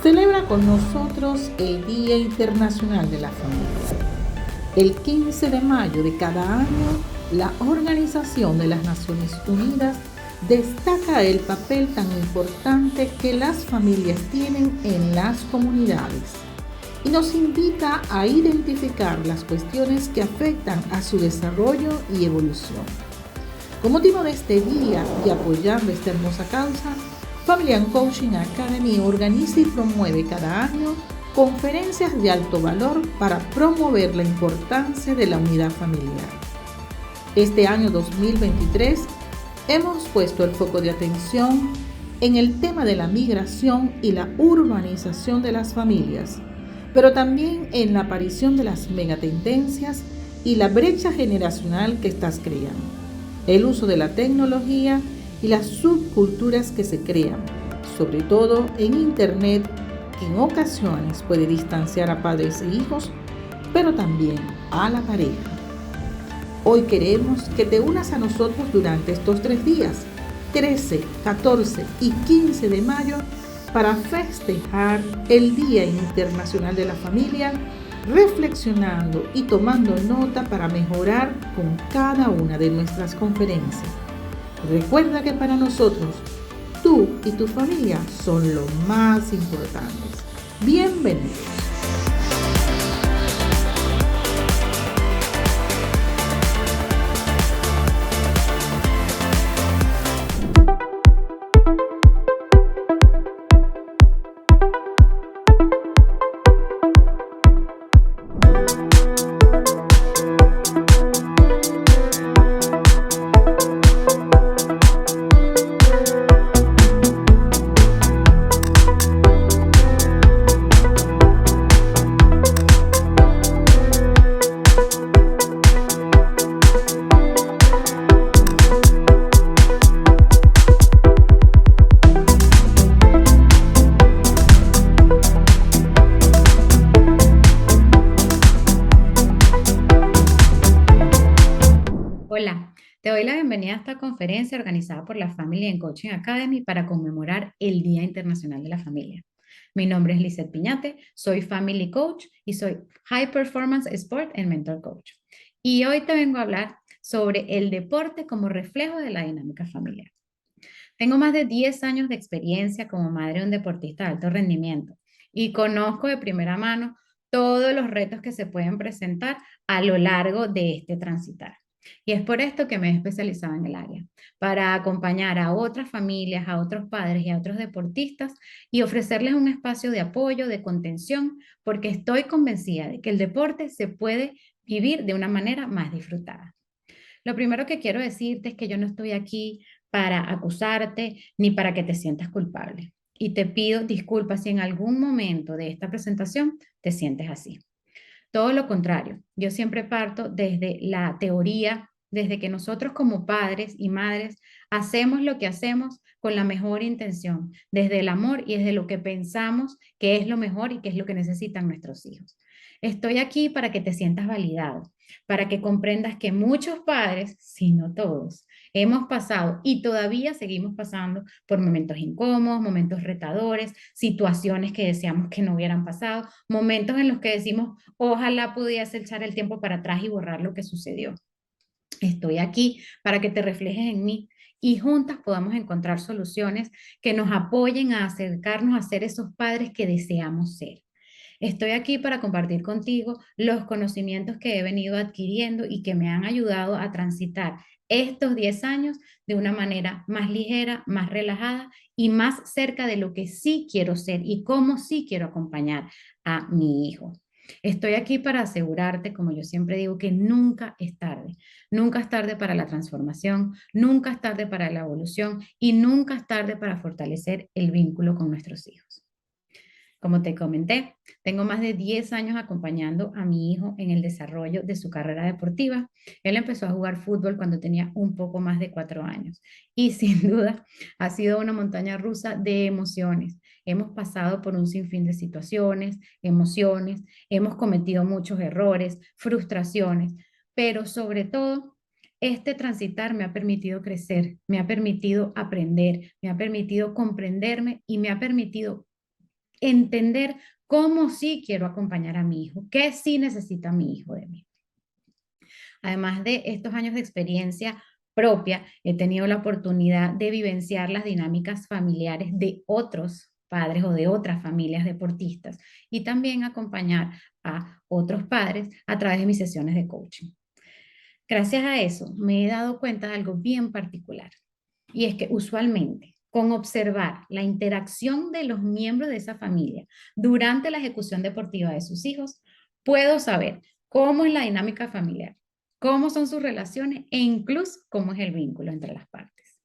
celebra con nosotros el Día Internacional de la Familia. El 15 de mayo de cada año, la Organización de las Naciones Unidas destaca el papel tan importante que las familias tienen en las comunidades y nos invita a identificar las cuestiones que afectan a su desarrollo y evolución. Con motivo de este día y apoyando esta hermosa causa, Family and Coaching Academy organiza y promueve cada año conferencias de alto valor para promover la importancia de la unidad familiar. Este año 2023 hemos puesto el foco de atención en el tema de la migración y la urbanización de las familias, pero también en la aparición de las megatendencias y la brecha generacional que estás creando, el uso de la tecnología y las subculturas que se crean, sobre todo en Internet, que en ocasiones puede distanciar a padres e hijos, pero también a la pareja. Hoy queremos que te unas a nosotros durante estos 3 días, 13, 14 y 15 de mayo, para festejar el Día Internacional de la Familia, reflexionando y tomando nota para mejorar con cada una de nuestras conferencias. Recuerda que para nosotros, tú y tu familia son lo más importantes. Bienvenidos. Hola, te doy la bienvenida a esta conferencia organizada por la Family and Coaching Academy para conmemorar el Día Internacional de la Familia. Mi nombre es Lizeth Piñate, soy Family Coach y soy High Performance Sport and Mental Coach. Y hoy te vengo a hablar sobre el deporte como reflejo de la dinámica familiar. Tengo más de 10 años de experiencia como madre de un deportista de alto rendimiento y conozco de primera mano todos los retos que se pueden presentar a lo largo de este transitar. Y es por esto que me he especializado en el área, para acompañar a otras familias, a otros padres y a otros deportistas y ofrecerles un espacio de apoyo, de contención, porque estoy convencida de que el deporte se puede vivir de una manera más disfrutada. Lo primero que quiero decirte es que yo no estoy aquí para acusarte ni para que te sientas culpable. Y te pido disculpas si en algún momento de esta presentación te sientes así. Todo lo contrario, yo siempre parto desde la teoría, desde que nosotros como padres y madres hacemos lo que hacemos con la mejor intención, desde el amor y desde lo que pensamos que es lo mejor y que es lo que necesitan nuestros hijos. Estoy aquí para que te sientas validado, para que comprendas que muchos padres, si no todos, hemos pasado y todavía seguimos pasando por momentos incómodos, momentos retadores, situaciones que deseamos que no hubieran pasado, momentos en los que decimos, ojalá pudiese echar el tiempo para atrás y borrar lo que sucedió. Estoy aquí para que te reflejes en mí y juntas podamos encontrar soluciones que nos apoyen a acercarnos a ser esos padres que deseamos ser. Estoy aquí para compartir contigo los conocimientos que he venido adquiriendo y que me han ayudado a transitar estos 10 años de una manera más ligera, más relajada y más cerca de lo que sí quiero ser y cómo sí quiero acompañar a mi hijo. Estoy aquí para asegurarte, como yo siempre digo, que nunca es tarde. Nunca es tarde para la transformación, nunca es tarde para la evolución y nunca es tarde para fortalecer el vínculo con nuestros hijos. Como te comenté, tengo más de 10 años acompañando a mi hijo en el desarrollo de su carrera deportiva. Él empezó a jugar fútbol cuando tenía un poco más de 4 años y sin duda ha sido una montaña rusa de emociones. Hemos pasado por un sinfín de situaciones, emociones, hemos cometido muchos errores, frustraciones, pero sobre todo este transitar me ha permitido crecer, me ha permitido aprender, me ha permitido comprenderme y me ha permitido entender cómo sí quiero acompañar a mi hijo, qué sí necesita mi hijo de mí. Además de estos años de experiencia propia, he tenido la oportunidad de vivenciar las dinámicas familiares de otros padres o de otras familias deportistas y también acompañar a otros padres a través de mis sesiones de coaching. Gracias a eso me he dado cuenta de algo bien particular y es que usualmente con observar la interacción de los miembros de esa familia durante la ejecución deportiva de sus hijos, puedo saber cómo es la dinámica familiar, cómo son sus relaciones e incluso cómo es el vínculo entre las partes.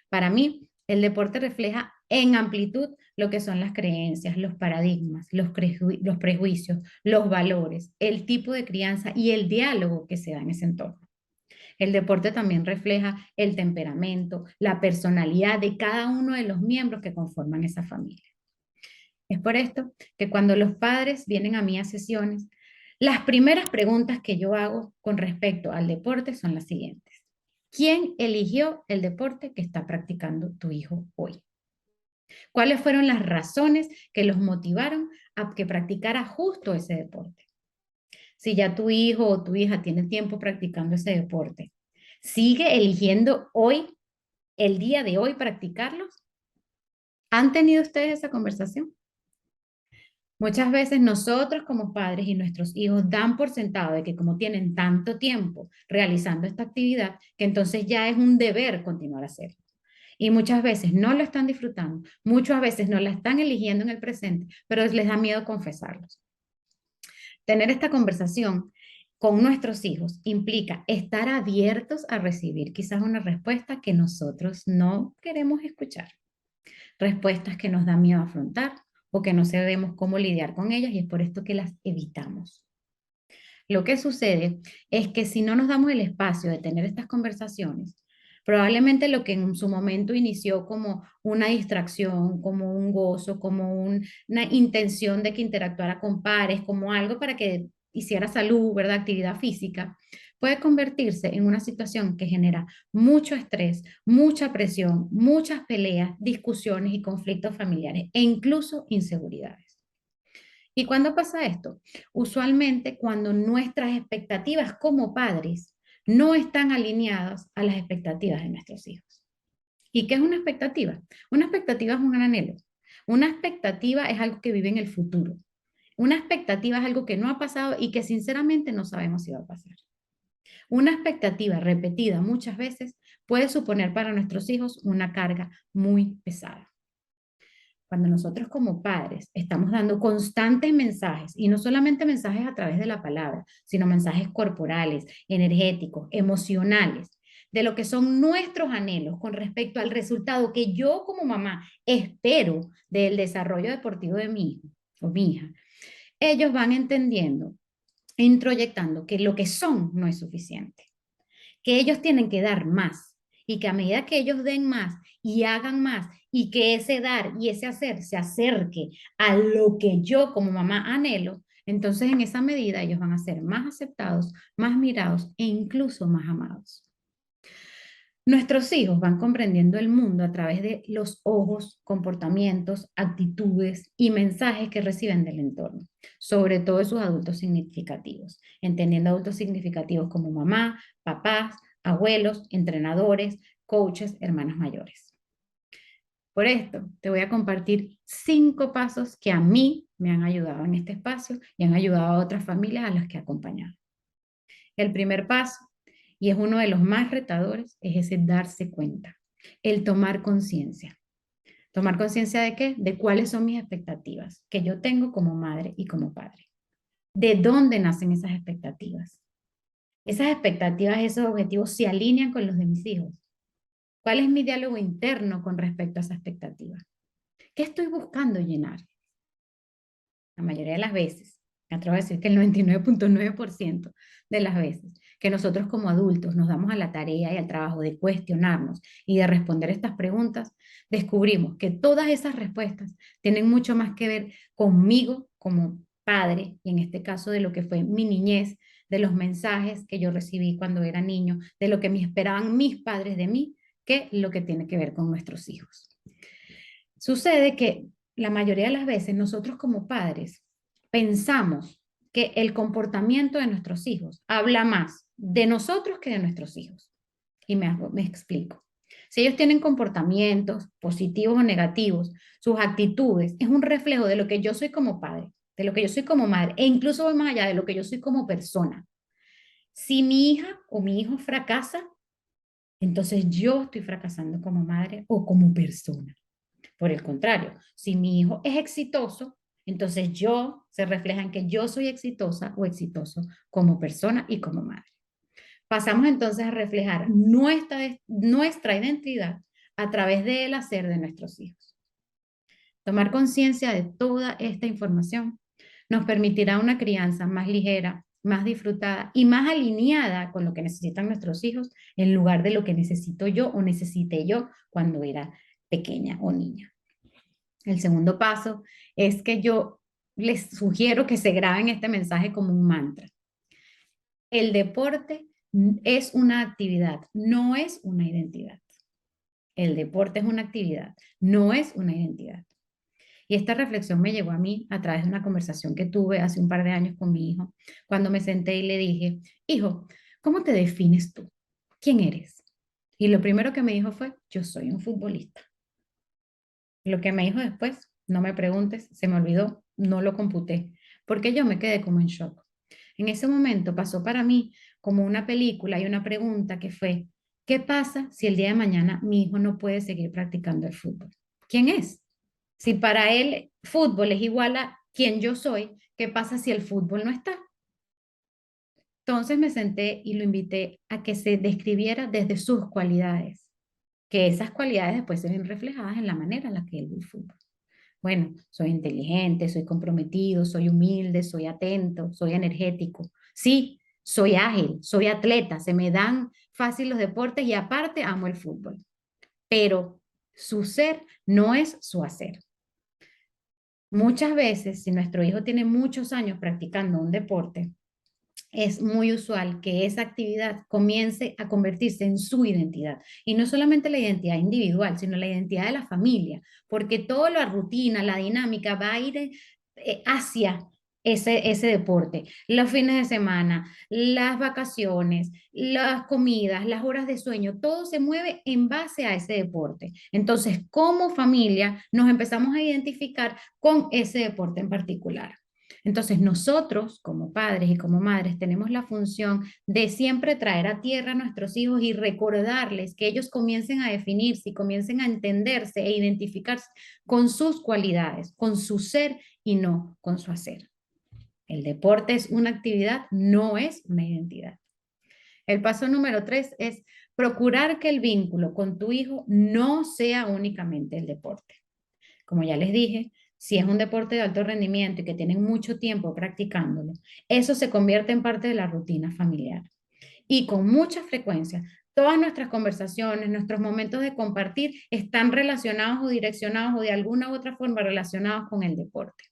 Para mí, el deporte refleja en amplitud lo que son las creencias, los paradigmas, los prejuicios, los valores, el tipo de crianza y el diálogo que se da en ese entorno. El deporte también refleja el temperamento, la personalidad de cada uno de los miembros que conforman esa familia. Es por esto que cuando los padres vienen a mí a sesiones, las primeras preguntas que yo hago con respecto al deporte son las siguientes. ¿Quién eligió el deporte que está practicando tu hijo hoy? ¿Cuáles fueron las razones que los motivaron a que practicara justo ese deporte? Si ya tu hijo o tu hija tiene tiempo practicando ese deporte, ¿sigue eligiendo hoy, el día de hoy, practicarlos? ¿Han tenido ustedes esa conversación? Muchas veces nosotros como padres y nuestros hijos dan por sentado de que como tienen tanto tiempo realizando esta actividad, que entonces ya es un deber continuar a hacerlo. Y muchas veces no lo están disfrutando, muchas veces no la están eligiendo en el presente, pero les da miedo confesarlos. Tener esta conversación con nuestros hijos implica estar abiertos a recibir quizás una respuesta que nosotros no queremos escuchar, respuestas que nos da miedo afrontar o que no sabemos cómo lidiar con ellas y es por esto que las evitamos. Lo que sucede es que si no nos damos el espacio de tener estas conversaciones, probablemente lo que en su momento inició como una distracción, como un gozo, como una intención de que interactuara con pares, como algo para que hiciera salud, ¿verdad? Actividad física, puede convertirse en una situación que genera mucho estrés, mucha presión, muchas peleas, discusiones y conflictos familiares e incluso inseguridades. ¿Y cuándo pasa esto? Usualmente cuando nuestras expectativas como padres no están alineadas a las expectativas de nuestros hijos. ¿Y qué es una expectativa? Una expectativa es un anhelo. Una expectativa es algo que vive en el futuro. Una expectativa es algo que no ha pasado y que sinceramente no sabemos si va a pasar. Una expectativa repetida muchas veces puede suponer para nuestros hijos una carga muy pesada. Cuando nosotros como padres estamos dando constantes mensajes, y no solamente mensajes a través de la palabra, sino mensajes corporales, energéticos, emocionales, de lo que son nuestros anhelos con respecto al resultado que yo como mamá espero del desarrollo deportivo de mi hijo o mi hija, ellos van entendiendo, introyectando que lo que son no es suficiente, que ellos tienen que dar más y que a medida que ellos den más y hagan más y que ese dar y ese hacer se acerque a lo que yo como mamá anhelo, entonces en esa medida ellos van a ser más aceptados, más mirados e incluso más amados. Nuestros hijos van comprendiendo el mundo a través de los ojos, comportamientos, actitudes y mensajes que reciben del entorno, sobre todo de sus adultos significativos, entendiendo adultos significativos como mamá, papás, abuelos, entrenadores, coaches, hermanos mayores. Por esto, te voy a compartir 5 pasos que a mí me han ayudado en este espacio y han ayudado a otras familias a las que he acompañado. El primer paso, y es uno de los más retadores, es ese darse cuenta, el tomar conciencia. ¿Tomar conciencia de qué? De cuáles son mis expectativas que yo tengo como madre y como padre. ¿De dónde nacen esas expectativas? Esas expectativas, esos objetivos se alinean con los de mis hijos. ¿Cuál es mi diálogo interno con respecto a esa expectativa? ¿Qué estoy buscando llenar? La mayoría de las veces, me atrevo a decir que el 99.9% de las veces que nosotros como adultos nos damos a la tarea y al trabajo de cuestionarnos y de responder estas preguntas, descubrimos que todas esas respuestas tienen mucho más que ver conmigo como padre, y en este caso de lo que fue mi niñez, de los mensajes que yo recibí cuando era niño, de lo que me esperaban mis padres de mí, que lo que tiene que ver con nuestros hijos. Sucede que la mayoría de las veces nosotros como padres pensamos que el comportamiento de nuestros hijos habla más de nosotros que de nuestros hijos. Y me explico. Si ellos tienen comportamientos positivos o negativos, sus actitudes es un reflejo de lo que yo soy como padre, de lo que yo soy como madre, e incluso voy más allá de lo que yo soy como persona. Si mi hija o mi hijo fracasa, entonces yo estoy fracasando como madre o como persona. Por el contrario, si mi hijo es exitoso, entonces yo se refleja en que yo soy exitosa o exitoso como persona y como madre. Pasamos entonces a reflejar nuestra identidad a través del hacer de nuestros hijos. Tomar conciencia de toda esta información nos permitirá una crianza más ligera, más disfrutada y más alineada con lo que necesitan nuestros hijos en lugar de lo que necesito yo o necesité yo cuando era pequeña o niña. El segundo paso es que yo les sugiero que se graben este mensaje como un mantra. El deporte es una actividad, no es una identidad. El deporte es una actividad, no es una identidad. Y esta reflexión me llegó a mí a través de una conversación que tuve hace un par de años con mi hijo, cuando me senté y le dije, hijo, ¿cómo te defines tú? ¿Quién eres? Y lo primero que me dijo fue, yo soy un futbolista. Lo que me dijo después, no me preguntes, se me olvidó, no lo computé, porque yo me quedé como en shock. En ese momento pasó para mí como una película y una pregunta que fue, ¿qué pasa si el día de mañana mi hijo no puede seguir practicando el fútbol? ¿Quién es? Si para él fútbol es igual a quien yo soy, ¿qué pasa si el fútbol no está? Entonces me senté y lo invité a que se describiera desde sus cualidades, que esas cualidades después se ven reflejadas en la manera en la que él ve el fútbol. Bueno, soy inteligente, soy comprometido, soy humilde, soy atento, soy energético. Sí, soy ágil, soy atleta, se me dan fácil los deportes y aparte amo el fútbol. Pero su ser no es su hacer. Muchas veces, si nuestro hijo tiene muchos años practicando un deporte, es muy usual que esa actividad comience a convertirse en su identidad. Y no solamente la identidad individual, sino la identidad de la familia, porque toda la rutina, la dinámica va a ir hacia ese deporte. Los fines de semana, las vacaciones, las comidas, las horas de sueño, todo se mueve en base a ese deporte. Entonces, como familia, nos empezamos a identificar con ese deporte en particular. Entonces, nosotros como padres y como madres tenemos la función de siempre traer a tierra a nuestros hijos y recordarles que ellos comiencen a definirse y comiencen a entenderse e identificarse con sus cualidades, con su ser y no con su hacer. El deporte es una actividad, no es una identidad. El paso número 3 es procurar que el vínculo con tu hijo no sea únicamente el deporte. Como ya les dije, si es un deporte de alto rendimiento y que tienen mucho tiempo practicándolo, eso se convierte en parte de la rutina familiar. Y con mucha frecuencia, todas nuestras conversaciones, nuestros momentos de compartir están relacionados o direccionados o de alguna u otra forma relacionados con el deporte.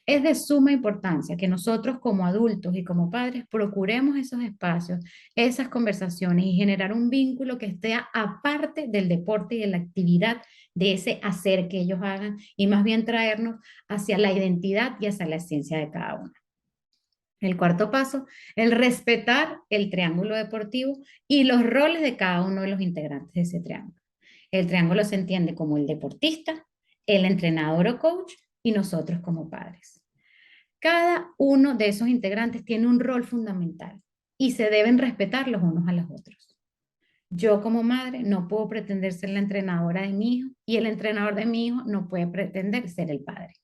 Es de suma importancia que nosotros como adultos y como padres procuremos esos espacios, esas conversaciones y generar un vínculo que esté aparte del deporte y de la actividad de ese hacer que ellos hagan y más bien traernos hacia la identidad y hacia la esencia de cada uno. El cuarto paso, el respetar el triángulo deportivo y los roles de cada uno de los integrantes de ese triángulo. El triángulo se entiende como el deportista, el entrenador o coach y nosotros como padres. Cada uno de esos integrantes tiene un rol fundamental y se deben respetar los unos a los otros. Yo como madre no puedo pretender ser la entrenadora de mi hijo y el entrenador de mi hijo no puede pretender ser el padre.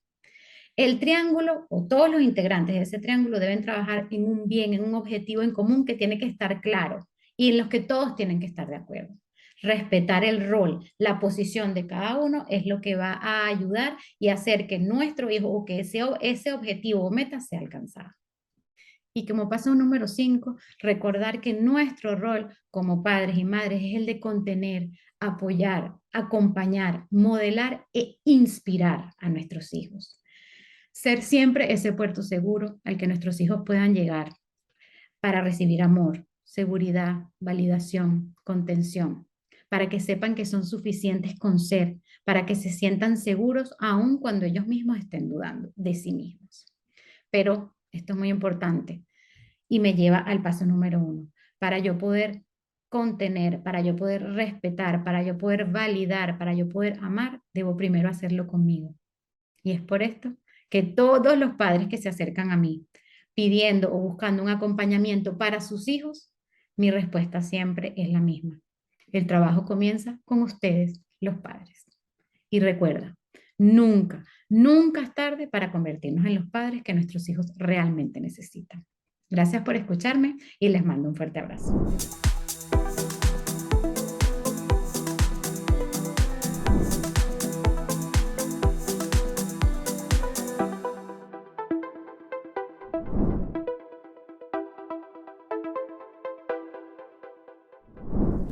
El triángulo o todos los integrantes de ese triángulo deben trabajar en un bien, en un objetivo en común que tiene que estar claro y en los que todos tienen que estar de acuerdo. Respetar el rol, la posición de cada uno es lo que va a ayudar y hacer que nuestro hijo o que ese objetivo o meta sea alcanzado. Y como paso número 5, recordar que nuestro rol como padres y madres es el de contener, apoyar, acompañar, modelar e inspirar a nuestros hijos. Ser siempre ese puerto seguro al que nuestros hijos puedan llegar para recibir amor, seguridad, validación, contención, para que sepan que son suficientes con ser, para que se sientan seguros aun cuando ellos mismos estén dudando de sí mismos. Pero esto es muy importante y me lleva al paso número 1. Para yo poder contener, para yo poder respetar, para yo poder validar, para yo poder amar, debo primero hacerlo conmigo. Y es por esto que todos los padres que se acercan a mí pidiendo o buscando un acompañamiento para sus hijos, mi respuesta siempre es la misma. El trabajo comienza con ustedes, los padres. Y recuerda, nunca, nunca es tarde para convertirnos en los padres que nuestros hijos realmente necesitan. Gracias por escucharme y les mando un fuerte abrazo.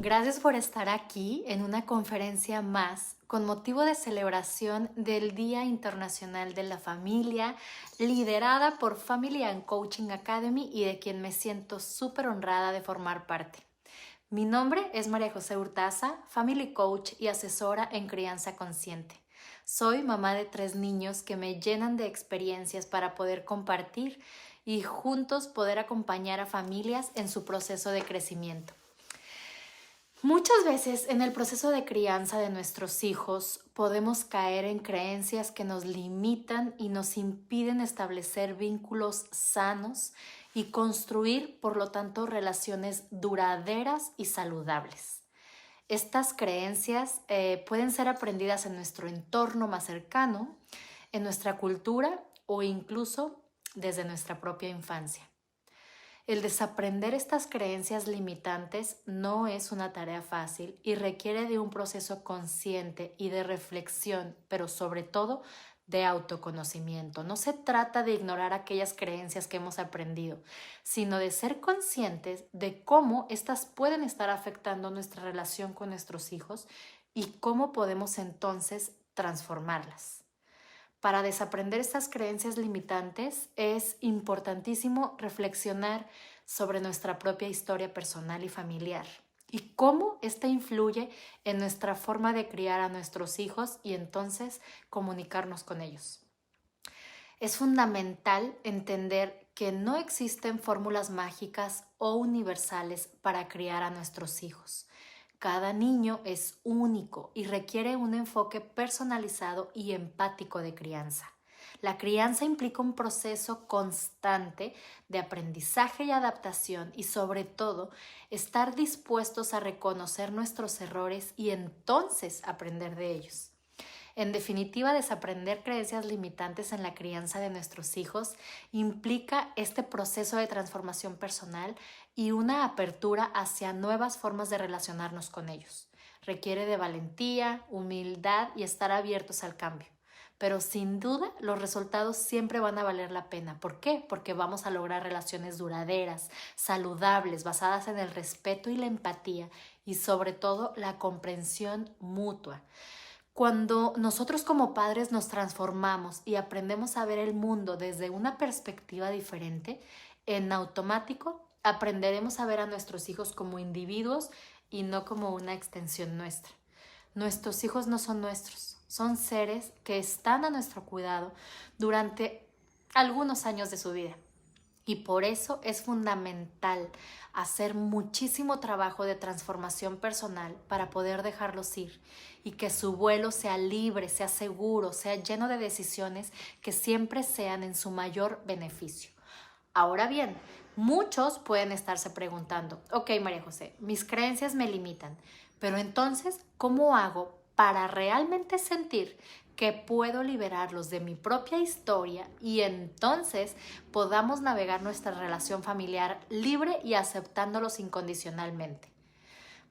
Gracias por estar aquí en una conferencia más con motivo de celebración del Día Internacional de la Familia, liderada por Family and Coaching Academy y de quien me siento súper honrada de formar parte. Mi nombre es María José Hurtaza, Family Coach y asesora en crianza consciente. Soy mamá de 3 niños que me llenan de experiencias para poder compartir y juntos poder acompañar a familias en su proceso de crecimiento. Muchas veces en el proceso de crianza de nuestros hijos podemos caer en creencias que nos limitan y nos impiden establecer vínculos sanos y construir, por lo tanto, relaciones duraderas y saludables. Estas creencias pueden ser aprendidas en nuestro entorno más cercano, en nuestra cultura o incluso desde nuestra propia infancia. El desaprender estas creencias limitantes no es una tarea fácil y requiere de un proceso consciente y de reflexión, pero sobre todo de autoconocimiento. No se trata de ignorar aquellas creencias que hemos aprendido, sino de ser conscientes de cómo estas pueden estar afectando nuestra relación con nuestros hijos y cómo podemos entonces transformarlas. Para desaprender estas creencias limitantes es importantísimo reflexionar sobre nuestra propia historia personal y familiar y cómo ésta influye en nuestra forma de criar a nuestros hijos y entonces comunicarnos con ellos. Es fundamental entender que no existen fórmulas mágicas o universales para criar a nuestros hijos. Cada niño es único y requiere un enfoque personalizado y empático de crianza. La crianza implica un proceso constante de aprendizaje y adaptación y sobre todo estar dispuestos a reconocer nuestros errores y entonces aprender de ellos. En definitiva, desaprender creencias limitantes en la crianza de nuestros hijos implica este proceso de transformación personal y una apertura hacia nuevas formas de relacionarnos con ellos. Requiere de valentía, humildad y estar abiertos al cambio. Pero sin duda los resultados siempre van a valer la pena. ¿Por qué? Porque vamos a lograr relaciones duraderas, saludables, basadas en el respeto y la empatía y sobre todo la comprensión mutua. Cuando nosotros como padres nos transformamos y aprendemos a ver el mundo desde una perspectiva diferente, en automático aprenderemos a ver a nuestros hijos como individuos y no como una extensión nuestra. Nuestros hijos no son nuestros, son seres que están a nuestro cuidado durante algunos años de su vida. Y por eso es fundamental hacer muchísimo trabajo de transformación personal para poder dejarlos ir y que su vuelo sea libre, sea seguro, sea lleno de decisiones que siempre sean en su mayor beneficio. Ahora bien, muchos pueden estarse preguntando, ok, María José, mis creencias me limitan, pero entonces, ¿cómo hago para realmente sentir que puedo liberarlos de mi propia historia y entonces podamos navegar nuestra relación familiar libre y aceptándolos incondicionalmente?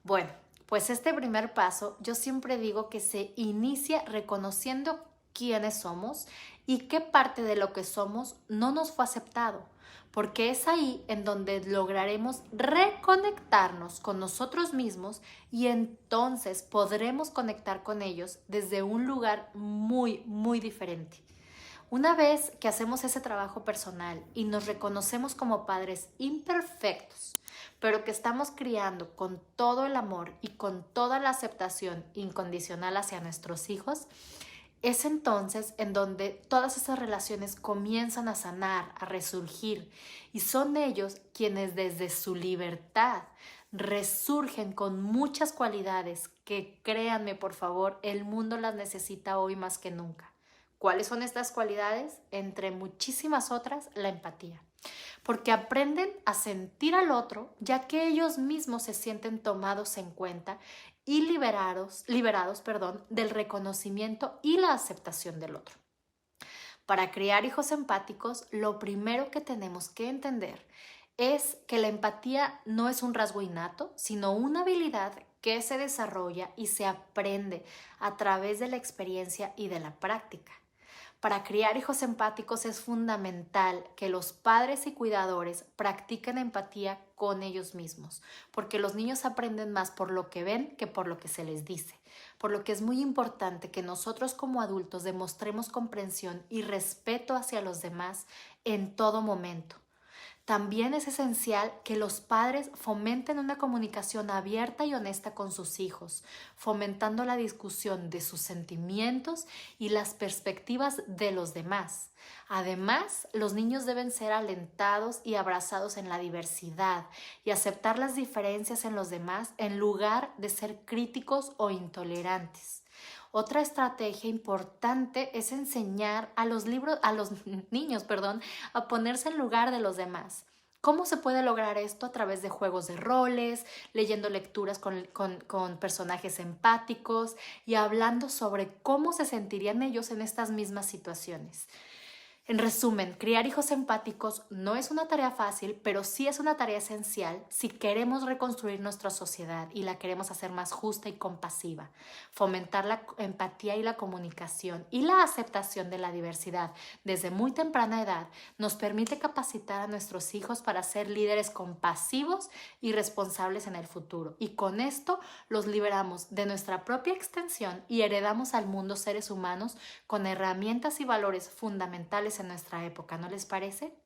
Bueno, pues este primer paso yo siempre digo que se inicia reconociendo quiénes somos y qué parte de lo que somos no nos fue aceptado, porque es ahí en donde lograremos reconectarnos con nosotros mismos y entonces podremos conectar con ellos desde un lugar muy, muy diferente. Una vez que hacemos ese trabajo personal y nos reconocemos como padres imperfectos, pero que estamos criando con todo el amor y con toda la aceptación incondicional hacia nuestros hijos, es entonces en donde todas esas relaciones comienzan a sanar, a resurgir, y son ellos quienes desde su libertad resurgen con muchas cualidades que, créanme por favor, el mundo las necesita hoy más que nunca. ¿Cuáles son estas cualidades? Entre muchísimas otras, la empatía. Porque aprenden a sentir al otro, ya que ellos mismos se sienten tomados en cuenta y liberados, del reconocimiento y la aceptación del otro. Para criar hijos empáticos, lo primero que tenemos que entender es que la empatía no es un rasgo innato, sino una habilidad que se desarrolla y se aprende a través de la experiencia y de la práctica. Para criar hijos empáticos es fundamental que los padres y cuidadores practiquen empatía con ellos mismos, porque los niños aprenden más por lo que ven que por lo que se les dice, por lo que es muy importante que nosotros como adultos demostremos comprensión y respeto hacia los demás en todo momento. También es esencial que los padres fomenten una comunicación abierta y honesta con sus hijos, fomentando la discusión de sus sentimientos y las perspectivas de los demás. Además, los niños deben ser alentados y abrazados en la diversidad y aceptar las diferencias en los demás en lugar de ser críticos o intolerantes. Otra estrategia importante es enseñar a los niños, a ponerse en lugar de los demás. ¿Cómo se puede lograr esto? A través de juegos de roles, leyendo lecturas con personajes empáticos y hablando sobre cómo se sentirían ellos en estas mismas situaciones. En resumen, criar hijos empáticos no es una tarea fácil, pero sí es una tarea esencial si queremos reconstruir nuestra sociedad y la queremos hacer más justa y compasiva. Fomentar la empatía y la comunicación y la aceptación de la diversidad desde muy temprana edad nos permite capacitar a nuestros hijos para ser líderes compasivos y responsables en el futuro. Y con esto los liberamos de nuestra propia extensión y heredamos al mundo seres humanos con herramientas y valores fundamentales en nuestra época, ¿no les parece?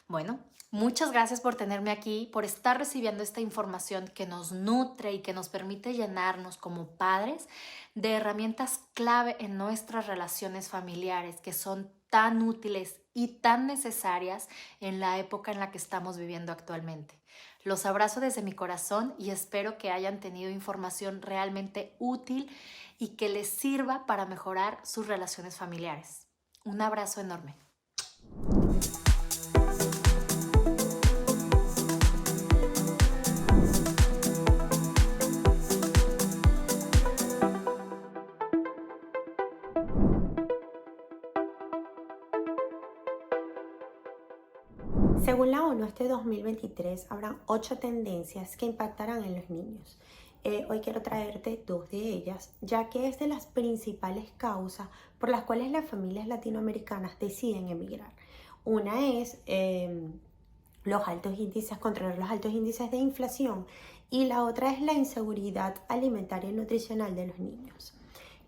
Bueno, muchas gracias por tenerme aquí, por estar recibiendo esta información que nos nutre y que nos permite llenarnos como padres de herramientas clave en nuestras relaciones familiares que son tan útiles y tan necesarias en la época en la que estamos viviendo actualmente. Los abrazo desde mi corazón y espero que hayan tenido información realmente útil y que les sirva para mejorar sus relaciones familiares. Un abrazo enorme. Según la ONU, este 2023 habrá 8 tendencias que impactarán en los niños. Hoy quiero traerte 2 de ellas, ya que es de las principales causas por las cuales las familias latinoamericanas deciden emigrar. Una es controlar los altos índices de inflación, y la otra es la inseguridad alimentaria y nutricional de los niños.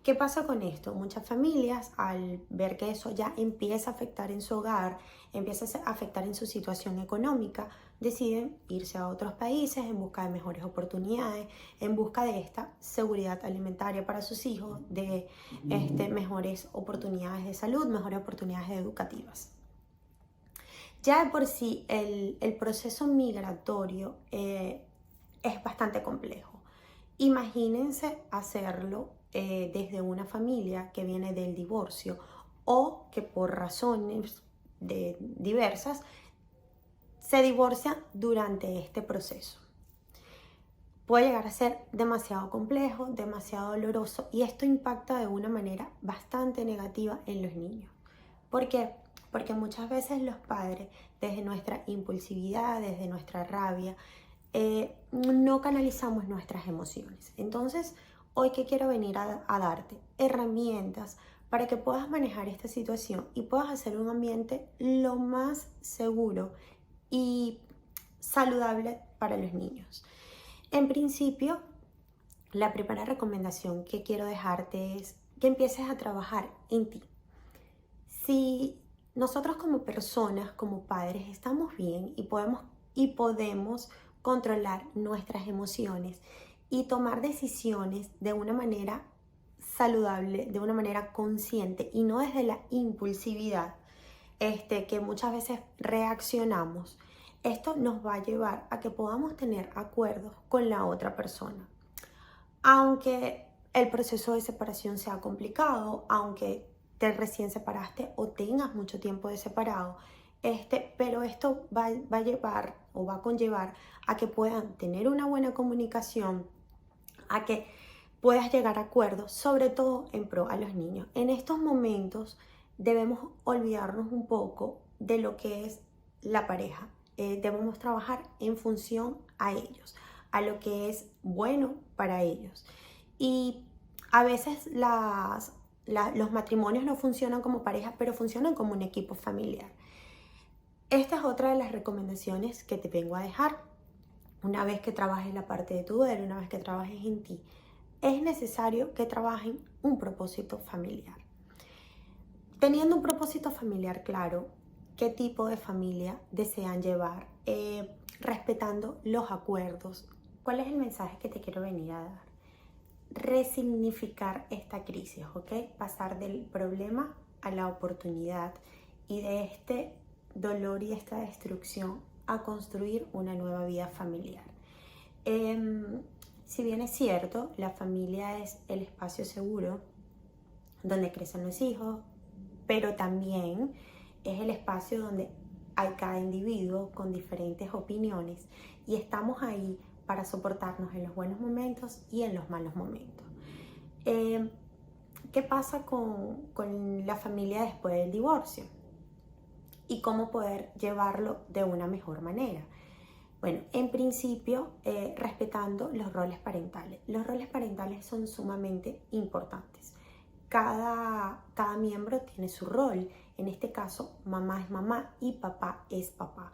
¿Qué pasa con esto? Muchas familias, al ver que eso ya empieza a afectar en su hogar, empieza a afectar en su situación económica, deciden irse a otros países en busca de mejores oportunidades, en busca de esta seguridad alimentaria para sus hijos, de mejores oportunidades de salud, mejores oportunidades educativas. Ya de por sí el proceso migratorio es bastante complejo. Imagínense hacerlo desde una familia que viene del divorcio o que por razones diversas se divorcia durante este proceso. Puede llegar a ser demasiado complejo, demasiado doloroso, y esto impacta de una manera bastante negativa en los niños. ¿Por qué? Porque muchas veces los padres, desde nuestra impulsividad, desde nuestra rabia, no canalizamos nuestras emociones. Entonces, hoy que quiero venir a darte herramientas para que puedas manejar esta situación y puedas hacer un ambiente lo más seguro y saludable para los niños. En principio, la primera recomendación que quiero dejarte es que empieces a trabajar en ti. Si nosotros como personas, como padres, estamos bien y podemos controlar nuestras emociones y tomar decisiones de una manera saludable, de una manera consciente y no desde la impulsividad, que muchas veces reaccionamos, esto nos va a llevar a que podamos tener acuerdos con la otra persona. Aunque el proceso de separación sea complicado, aunque te recién separaste o tengas mucho tiempo de separado, pero esto va a llevar o va a conllevar a que puedan tener una buena comunicación, a que puedas llegar a acuerdos, sobre todo en pro a los niños. En estos momentos debemos olvidarnos un poco de lo que es la pareja. Debemos trabajar en función a ellos, a lo que es bueno para ellos. Y a veces los matrimonios no funcionan como pareja, pero funcionan como un equipo familiar. Esta es otra de las recomendaciones que te vengo a dejar. Una vez que trabajes la parte de tu duelo, una vez que trabajes en ti, es necesario que trabajen un propósito familiar. Teniendo un propósito familiar claro, ¿qué tipo de familia desean llevar? Respetando los acuerdos. ¿Cuál es el mensaje que te quiero venir a dar? Resignificar esta crisis, ¿ok? Pasar del problema a la oportunidad y de este dolor y esta destrucción a construir una nueva vida familiar. Si bien es cierto, la familia es el espacio seguro donde crecen los hijos, pero también es el espacio donde hay cada individuo con diferentes opiniones y estamos ahí para soportarnos en los buenos momentos y en los malos momentos. ¿Qué pasa con la familia después del divorcio? ¿Y cómo poder llevarlo de una mejor manera? Bueno, en principio, respetando los roles parentales. Los roles parentales son sumamente importantes. Cada miembro tiene su rol. En este caso, mamá es mamá y papá es papá.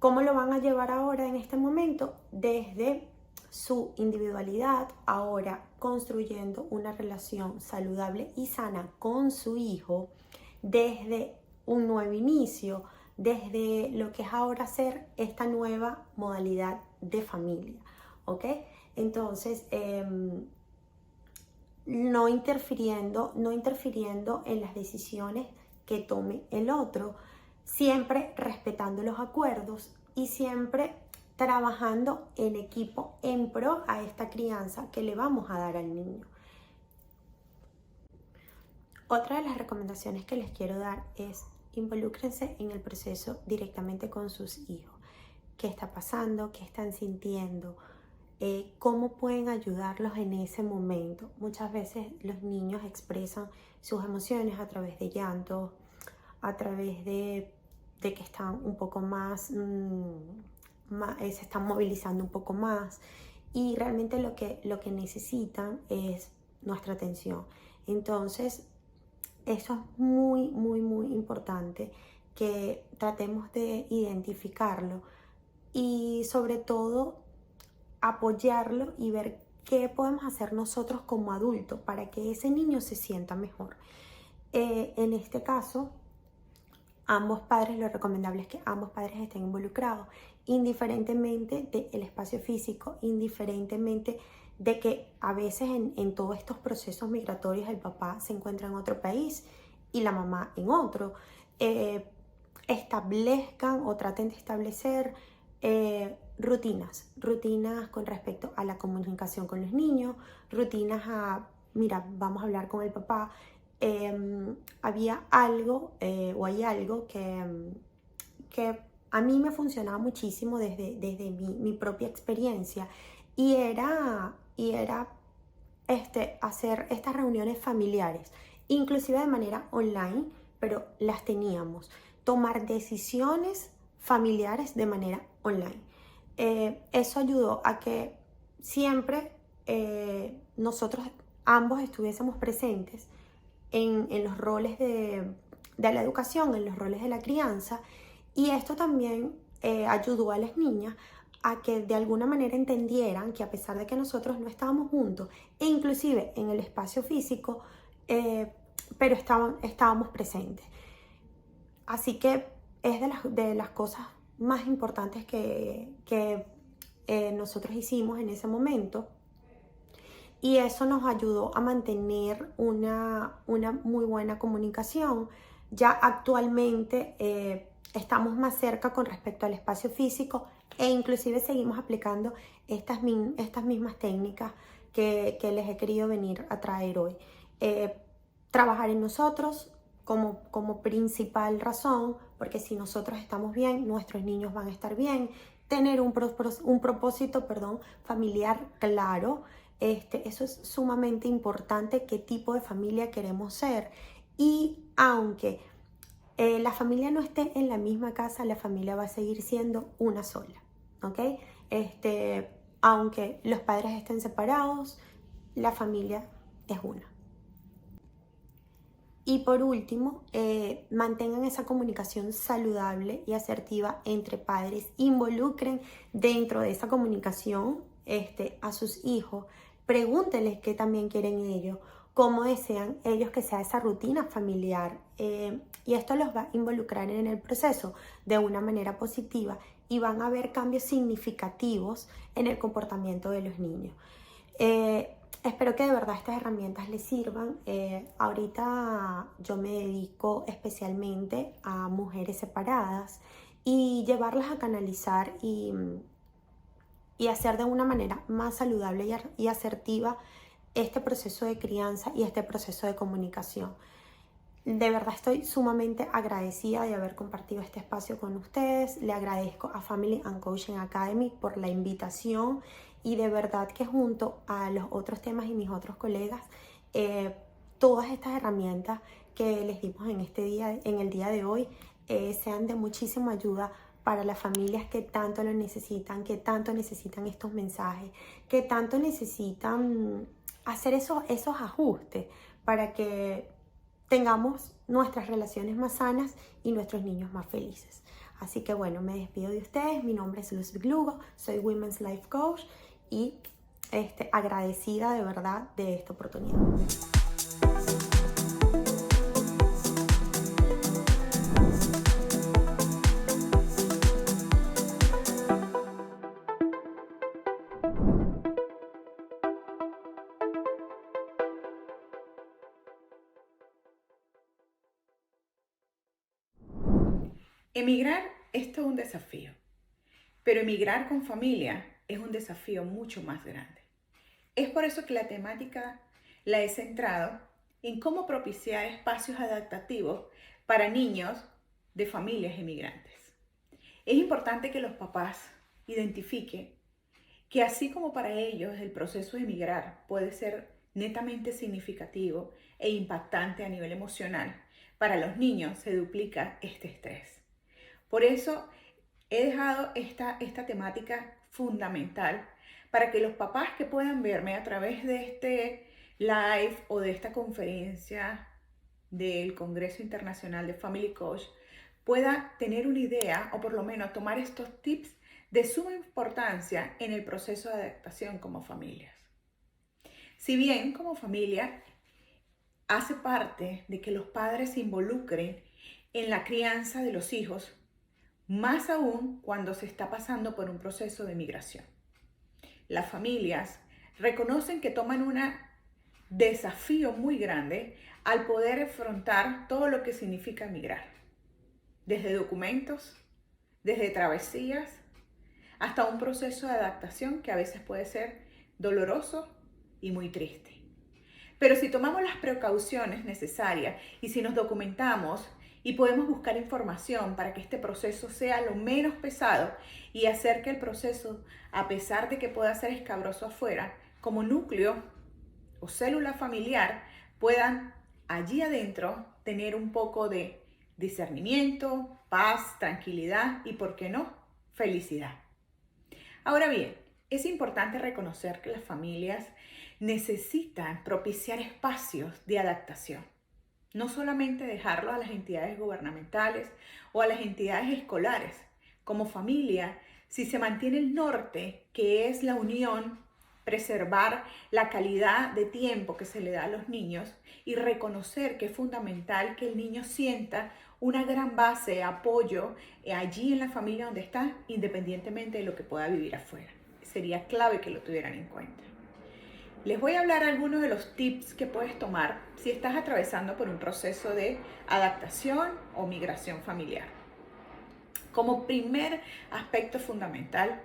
¿Cómo lo van a llevar ahora en este momento? Desde su individualidad, ahora construyendo una relación saludable y sana con su hijo, desde un nuevo inicio, desde lo que es ahora ser esta nueva modalidad de familia, ¿ok? Entonces, no interfiriendo en las decisiones que tome el otro, siempre respetando los acuerdos y siempre trabajando en equipo en pro a esta crianza que le vamos a dar al niño. Otra de las recomendaciones que les quiero dar es involúcrense en el proceso directamente con sus hijos. ¿Qué está pasando? ¿Qué están sintiendo? ¿Cómo pueden ayudarlos en ese momento? Muchas veces los niños expresan sus emociones a través de llanto, a través de que están un poco más, se están movilizando un poco más y realmente lo que necesitan es nuestra atención. Entonces, eso es muy, muy, muy importante que tratemos de identificarlo y sobre todo apoyarlo y ver qué podemos hacer nosotros como adultos para que ese niño se sienta mejor. En este caso, ambos padres, lo recomendable es que ambos padres estén involucrados, indiferentemente del espacio físico, indiferentemente de que a veces en todos estos procesos migratorios el papá se encuentra en otro país y la mamá en otro. Establezcan o traten de establecer rutinas con respecto a la comunicación con los niños, rutinas mira, vamos a hablar con el papá. Había algo o hay algo que a mí me funcionaba muchísimo desde mi propia experiencia y era hacer estas reuniones familiares, inclusive de manera online, pero las teníamos. Tomar decisiones familiares de manera online. Eso ayudó a que siempre nosotros ambos estuviésemos presentes en los roles de la educación, en los roles de la crianza, y esto también ayudó a las niñas a que de alguna manera entendieran que a pesar de que nosotros no estábamos juntos, e inclusive en el espacio físico, pero estábamos presentes. Así que es de las cosas más importantes que nosotros hicimos en ese momento. Y eso nos ayudó a mantener una muy buena comunicación. Ya actualmente estamos más cerca con respecto al espacio físico e inclusive seguimos aplicando estas mismas técnicas que les he querido venir a traer hoy. Trabajar en nosotros como principal razón, porque si nosotros estamos bien, nuestros niños van a estar bien. Tener un propósito familiar claro. Eso es sumamente importante, qué tipo de familia queremos ser. Y aunque la familia no esté en la misma casa, la familia va a seguir siendo una sola, ¿ok? Aunque los padres estén separados, la familia es una. Y por último, mantengan esa comunicación saludable y asertiva entre padres. Involucren dentro de esa comunicación a sus hijos. Pregúntenles qué también quieren ellos, cómo desean ellos que sea esa rutina familiar. Y esto los va a involucrar en el proceso de una manera positiva y van a ver cambios significativos en el comportamiento de los niños. Espero que de verdad estas herramientas les sirvan. Ahorita yo me dedico especialmente a mujeres separadas y llevarlas a canalizar y hacer de una manera más saludable y asertiva este proceso de crianza y este proceso de comunicación. De verdad estoy sumamente agradecida de haber compartido este espacio con ustedes. Le agradezco a Family and Coaching Academy por la invitación y de verdad que junto a los otros temas y mis otros colegas, todas estas herramientas que les dimos en el día de hoy sean de muchísima ayuda para las familias que tanto lo necesitan, que tanto necesitan estos mensajes, que tanto necesitan hacer esos ajustes para que tengamos nuestras relaciones más sanas y nuestros niños más felices. Así que bueno, me despido de ustedes. Mi nombre es Luz Lugo, soy Women's Life Coach y agradecida de verdad de esta oportunidad. Emigrar es todo un desafío, pero emigrar con familia es un desafío mucho más grande. Es por eso que la temática la he centrado en cómo propiciar espacios adaptativos para niños de familias emigrantes. Es importante que los papás identifiquen que así como para ellos el proceso de emigrar puede ser netamente significativo e impactante a nivel emocional, para los niños se duplica este estrés. Por eso he dejado esta temática fundamental para que los papás que puedan verme a través de este live o de esta conferencia del Congreso Internacional de Family Coach puedan tener una idea o por lo menos tomar estos tips de suma importancia en el proceso de adaptación como familias. Si bien como familia hace parte de que los padres se involucren en la crianza de los hijos, más aún cuando se está pasando por un proceso de migración. Las familias reconocen que toman un desafío muy grande al poder afrontar todo lo que significa migrar, desde documentos, desde travesías, hasta un proceso de adaptación que a veces puede ser doloroso y muy triste. Pero si tomamos las precauciones necesarias y si nos documentamos y podemos buscar información para que este proceso sea lo menos pesado y hacer que el proceso, a pesar de que pueda ser escabroso afuera, como núcleo o célula familiar, puedan allí adentro tener un poco de discernimiento, paz, tranquilidad y, ¿por qué no?, felicidad. Ahora bien, es importante reconocer que las familias necesitan propiciar espacios de adaptación. No solamente dejarlo a las entidades gubernamentales o a las entidades escolares. Como familia, si se mantiene el norte, que es la unión preservar la calidad de tiempo que se le da a los niños y reconocer que es fundamental que el niño sienta una gran base de apoyo allí en la familia donde está, independientemente de lo que pueda vivir afuera. Sería clave que lo tuvieran en cuenta. Les voy a hablar algunos de los tips que puedes tomar si estás atravesando por un proceso de adaptación o migración familiar. Como primer aspecto fundamental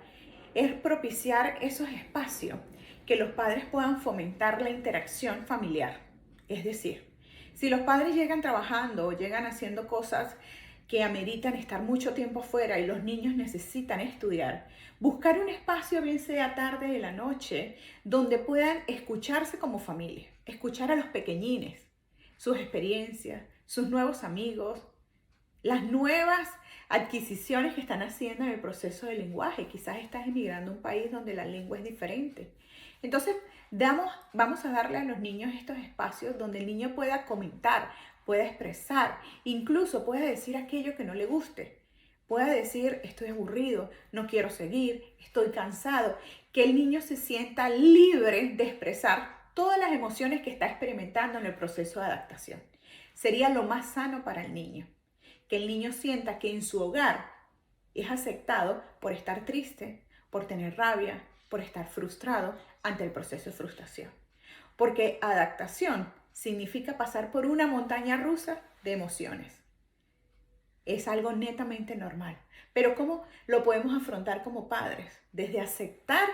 es propiciar esos espacios que los padres puedan fomentar la interacción familiar. Es decir, si los padres llegan trabajando o llegan haciendo cosas que ameritan estar mucho tiempo fuera y los niños necesitan estudiar, buscar un espacio, bien sea tarde de la noche, donde puedan escucharse como familia, escuchar a los pequeñines, sus experiencias, sus nuevos amigos, las nuevas adquisiciones que están haciendo en el proceso del lenguaje. Quizás estás emigrando a un país donde la lengua es diferente. Entonces, vamos a darle a los niños estos espacios donde el niño pueda comentar, pueda expresar, incluso pueda decir aquello que no le guste. Pueda decir, estoy aburrido, no quiero seguir, estoy cansado. Que el niño se sienta libre de expresar todas las emociones que está experimentando en el proceso de adaptación. Sería lo más sano para el niño. Que el niño sienta que en su hogar es aceptado por estar triste, por tener rabia, por estar frustrado ante el proceso de frustración. Porque adaptación significa pasar por una montaña rusa de emociones. Es algo netamente normal. Pero ¿cómo lo podemos afrontar como padres? Desde aceptar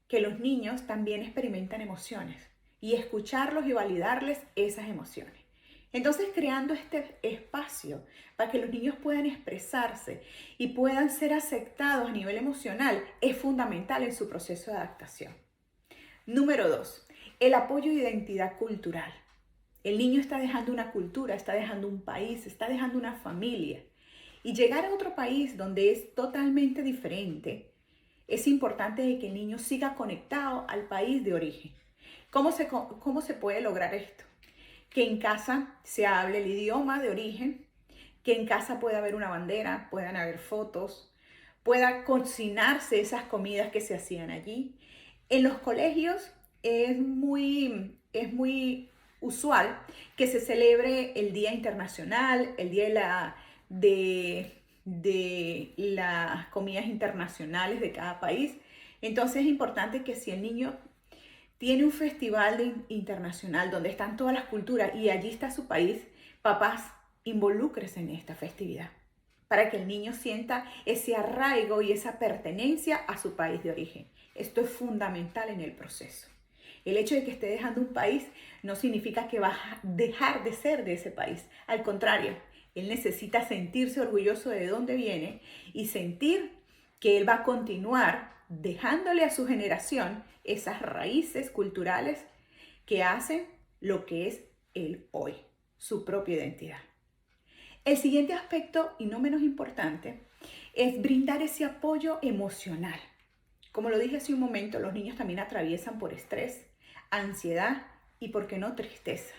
que los niños también experimentan emociones y escucharlos y validarles esas emociones. Entonces, creando este espacio para que los niños puedan expresarse y puedan ser aceptados a nivel emocional es fundamental en su proceso de adaptación. Número 2, el apoyo de identidad cultural. El niño está dejando una cultura, está dejando un país, está dejando una familia. Y llegar a otro país donde es totalmente diferente, es importante que el niño siga conectado al país de origen. ¿Cómo se puede lograr esto? Que en casa se hable el idioma de origen, que en casa pueda haber una bandera, puedan haber fotos, pueda cocinarse esas comidas que se hacían allí. En los colegios es muy usual que se celebre el Día Internacional, el Día de las comidas internacionales de cada país. Entonces es importante que si el niño tiene un festival internacional donde están todas las culturas y allí está su país, papás, involúcrense en esta festividad para que el niño sienta ese arraigo y esa pertenencia a su país de origen. Esto es fundamental en el proceso. El hecho de que esté dejando un país no significa que va a dejar de ser de ese país. Al contrario, él necesita sentirse orgulloso de dónde viene y sentir que él va a continuar dejándole a su generación esas raíces culturales que hacen lo que es él hoy, su propia identidad. El siguiente aspecto, y no menos importante, es brindar ese apoyo emocional. Como lo dije hace un momento, los niños también atraviesan por estrés, ansiedad y, ¿por qué no?, tristeza.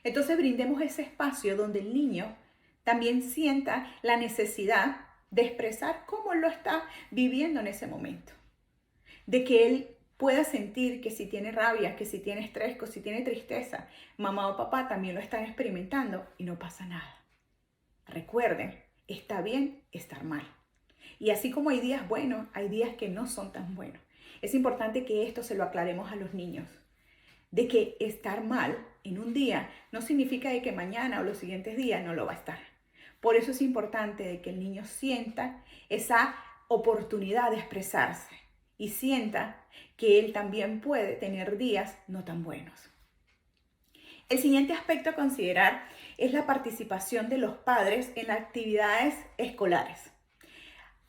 Entonces brindemos ese espacio donde el niño también sienta la necesidad de expresar cómo lo está viviendo en ese momento. De que él pueda sentir que si tiene rabia, que si tiene estrés, que si tiene tristeza, mamá o papá también lo están experimentando y no pasa nada. Recuerden, está bien estar mal. Y así como hay días buenos, hay días que no son tan buenos. Es importante que esto se lo aclaremos a los niños. De que estar mal en un día no significa de que mañana o los siguientes días no lo va a estar. Por eso es importante de que el niño sienta esa oportunidad de expresarse y sienta que él también puede tener días no tan buenos. El siguiente aspecto a considerar es la participación de los padres en las actividades escolares.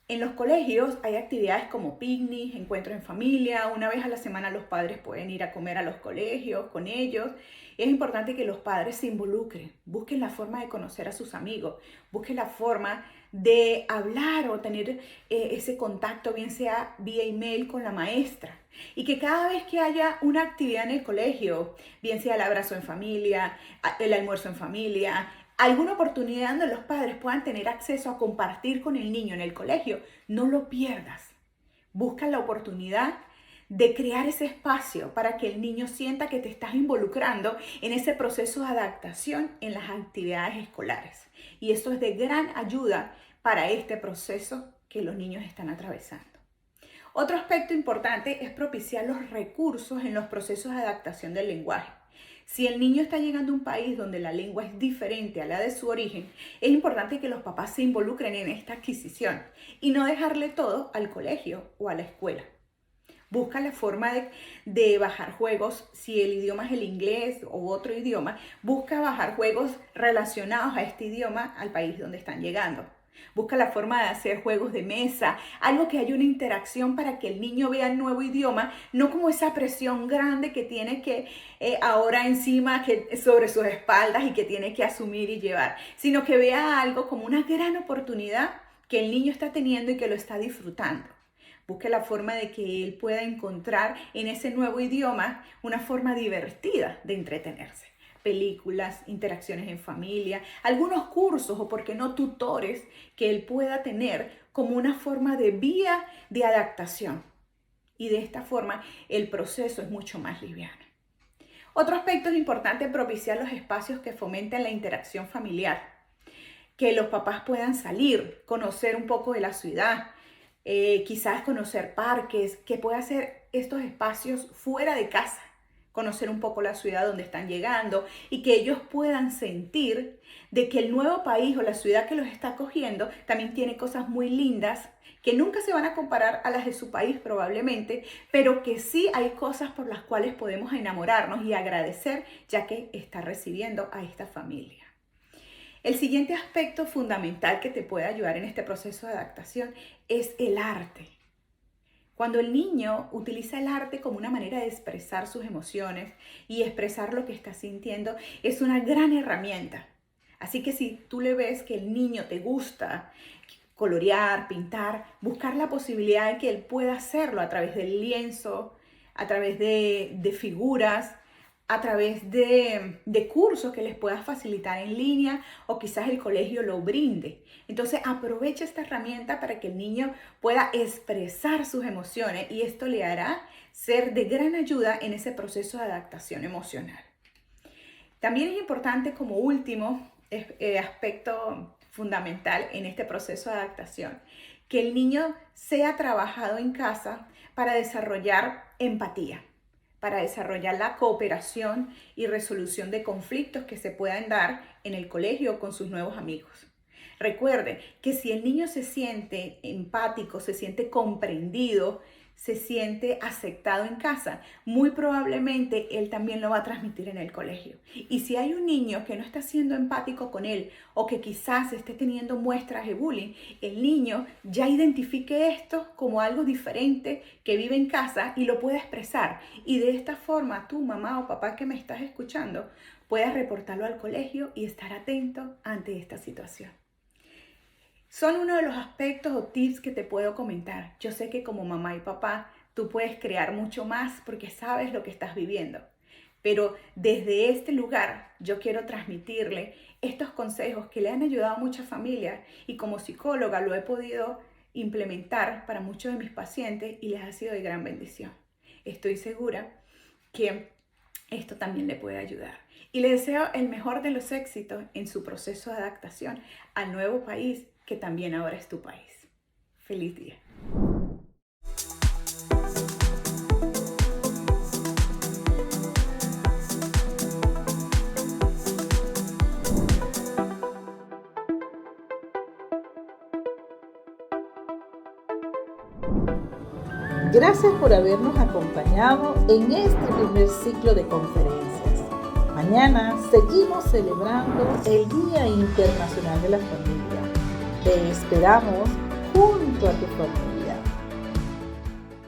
En los colegios hay actividades como picnic, encuentros en familia. Una vez a la semana los padres pueden ir a comer a los colegios con ellos. Es importante que los padres se involucren, busquen la forma de conocer a sus amigos, busquen la forma de hablar o tener ese contacto, bien sea vía email con la maestra. Y que cada vez que haya una actividad en el colegio, bien sea el abrazo en familia, el almuerzo en familia, alguna oportunidad donde los padres puedan tener acceso a compartir con el niño en el colegio, no lo pierdas. Busca la oportunidad de crear ese espacio para que el niño sienta que te estás involucrando en ese proceso de adaptación en las actividades escolares. Y eso es de gran ayuda para este proceso que los niños están atravesando. Otro aspecto importante es propiciar los recursos en los procesos de adaptación del lenguaje. Si el niño está llegando a un país donde la lengua es diferente a la de su origen, es importante que los papás se involucren en esta adquisición y no dejarle todo al colegio o a la escuela. Busca la forma de bajar juegos, si el idioma es el inglés o otro idioma, busca bajar juegos relacionados a este idioma al país donde están llegando. Busca la forma de hacer juegos de mesa, algo que haya una interacción para que el niño vea el nuevo idioma, no como esa presión grande que tiene que ahora encima sobre sus espaldas y que tiene que asumir y llevar, sino que vea algo como una gran oportunidad que el niño está teniendo y que lo está disfrutando. Busque la forma de que él pueda encontrar en ese nuevo idioma una forma divertida de entretenerse. Películas, interacciones en familia, algunos cursos o, por qué no, tutores que él pueda tener como una forma de vía de adaptación. Y de esta forma el proceso es mucho más liviano. Otro aspecto es importante propiciar los espacios que fomenten la interacción familiar. Que los papás puedan salir, conocer un poco de la ciudad, quizás conocer parques, que pueda hacer estos espacios fuera de casa. Conocer un poco la ciudad donde están llegando y que ellos puedan sentir de que el nuevo país o la ciudad que los está acogiendo también tiene cosas muy lindas que nunca se van a comparar a las de su país probablemente, pero que sí hay cosas por las cuales podemos enamorarnos y agradecer ya que está recibiendo a esta familia. El siguiente aspecto fundamental que te puede ayudar en este proceso de adaptación es el arte. Cuando el niño utiliza el arte como una manera de expresar sus emociones y expresar lo que está sintiendo, es una gran herramienta. Así que si tú le ves que el niño te gusta colorear, pintar, buscar la posibilidad de que él pueda hacerlo a través del lienzo, a través de figuras, a través de cursos que les puedas facilitar en línea o quizás el colegio lo brinde. Entonces aprovecha esta herramienta para que el niño pueda expresar sus emociones y esto le hará ser de gran ayuda en ese proceso de adaptación emocional. También es importante como último aspecto fundamental en este proceso de adaptación, que el niño sea trabajado en casa para desarrollar empatía, para desarrollar la cooperación y resolución de conflictos que se puedan dar en el colegio con sus nuevos amigos. Recuerde que si el niño se siente empático, se siente comprendido, se siente aceptado en casa, muy probablemente él también lo va a transmitir en el colegio. Y si hay un niño que no está siendo empático con él o que quizás esté teniendo muestras de bullying, el niño ya identifique esto como algo diferente que vive en casa y lo pueda expresar. Y de esta forma tú, mamá o papá que me estás escuchando, puedas reportarlo al colegio y estar atento ante esta situación. Son uno de los aspectos o tips que te puedo comentar. Yo sé que como mamá y papá tú puedes crear mucho más porque sabes lo que estás viviendo. Pero desde este lugar yo quiero transmitirle estos consejos que le han ayudado a muchas familias y como psicóloga lo he podido implementar para muchos de mis pacientes y les ha sido de gran bendición. Estoy segura que esto también le puede ayudar. Y le deseo el mejor de los éxitos en su proceso de adaptación al nuevo país que también ahora es tu país. Feliz día. Gracias por habernos acompañado en este primer ciclo de conferencias. Mañana seguimos celebrando el Día Internacional de la Familia. Te esperamos junto a tu familia.